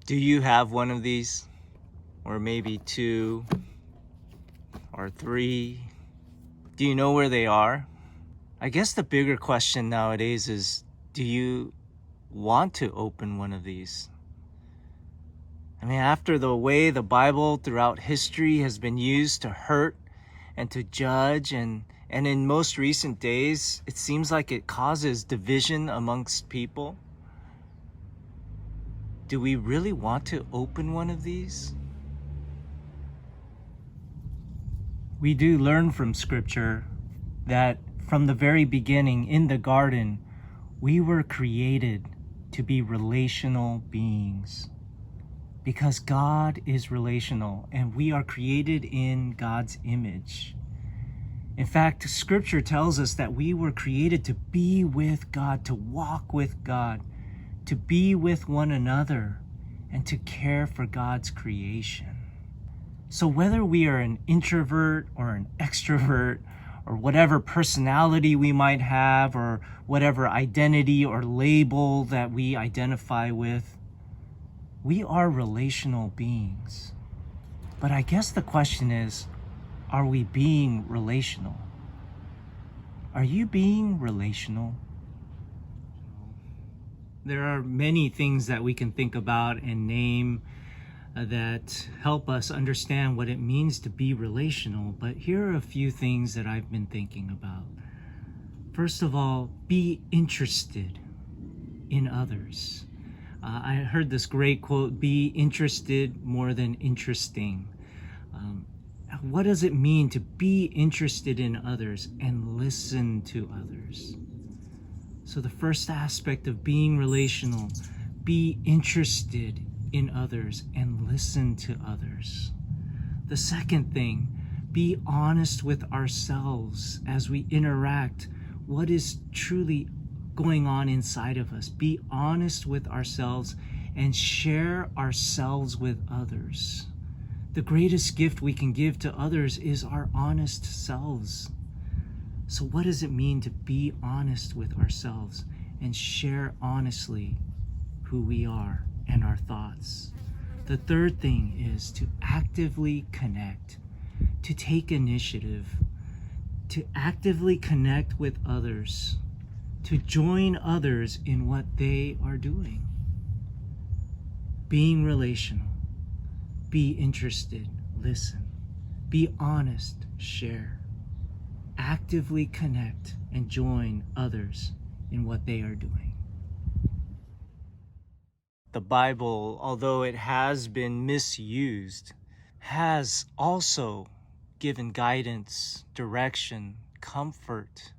Do you have one of these? Or maybe two or three? Do you know where they are? I guess the bigger question nowadays is, do you want to open one of these? I mean, after the way the Bible throughout history has been used to hurt and to judge, and in most recent days, it seems like it causes division amongst people. Do we really want to open one of these? We do learn from Scripture that from the very beginning in the garden, we were created to be relational beings. Because God is relational and we are created in God's image. In fact, Scripture tells us that we were created to be with God, to walk with God, to be with one another, and to care for God's creation. So whether we are an introvert or an extrovert, or whatever personality we might have, or whatever identity or label that we identify with, we are relational beings. But I guess the question is, are we being relational? Are you being relational? There are many things that we can think about and name that help us understand what it means to be relational, but here are a few things that I've been thinking about. First of all, be interested in others. I heard this great quote, be interested more than interesting. What does it mean to be interested in others and listen to others? So the first aspect of being relational, be interested in others and listen to others. The second thing, be honest with ourselves as we interact. What is truly going on inside of us? Be honest with ourselves and share ourselves with others. The greatest gift we can give to others is our honest selves. So what does it mean to be honest with ourselves and share honestly who we are and our thoughts? The third thing is to actively connect, to take initiative, to actively connect with others, to join others in what they are doing. Being relational, be interested, listen, be honest, share, actively connect and join others in what they are doing. The Bible, although it has been misused, has also given guidance, direction, comfort,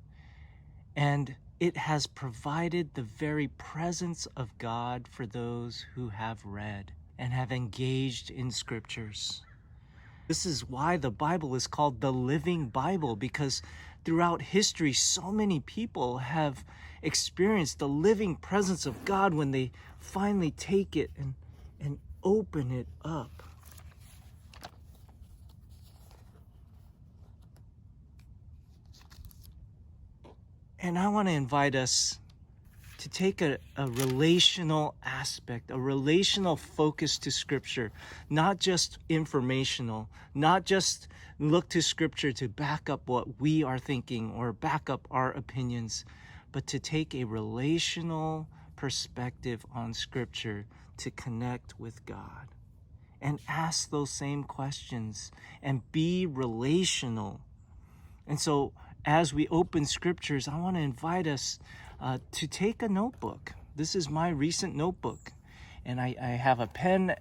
and it has provided the very presence of God for those who have read and have engaged in scriptures. This is why the Bible is called the Living Bible, because throughout history, so many people have experienced the living presence of God when they finally take it and open it up. And I want to invite us to take a relational aspect, a relational focus to Scripture, not just informational, not just look to Scripture to back up what we are thinking or back up our opinions, but to take a relational perspective on Scripture to connect with God and ask those same questions and be relational. And so as we open scriptures, I want to invite us to take a notebook. This is my recent notebook. And I have a pen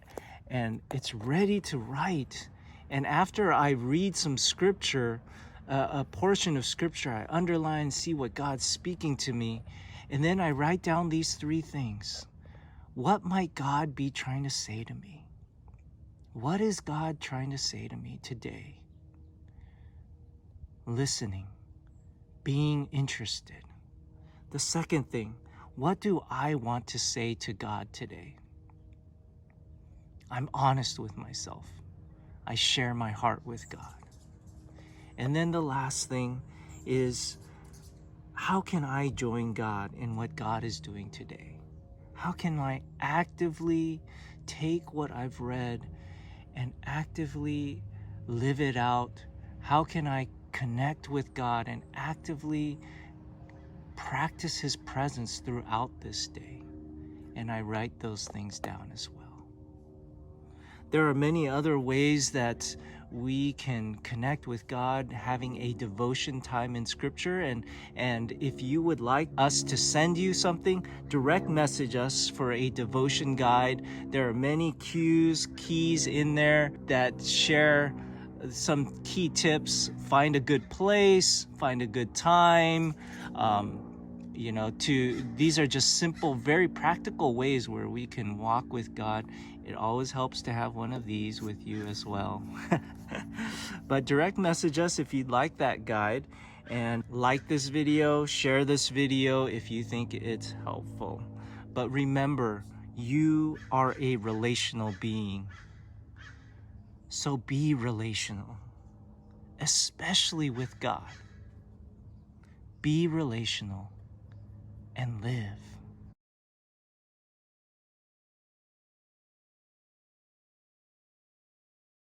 and it's ready to write. And after I read some scripture, a portion of scripture, I underline, see what God's speaking to me. And then I write down these three things. What might God be trying to say to me? What is God trying to say to me today? Listening, being interested. The second thing, what do I want to say to God today? I'm honest with myself. I share my heart with God. And then the last thing is, how can I join God in what God is doing today? How can I actively take what I've read and actively live it out? How can I connect with God and actively practice His presence throughout this day? And I write those things down as well. There are many other ways that we can connect with God, having a devotion time in Scripture. And if you would like us to send you something, direct message us for a devotion guide. There are many keys in there that share some key tips. Find a good place, find a good time. These are just simple, very practical ways where we can walk with God. It always helps to have one of these with you as well. But direct message us if you'd like that guide, and like this video, share this video if you think it's helpful. But remember, you are a relational being. So be relational, especially with God. Be relational and live.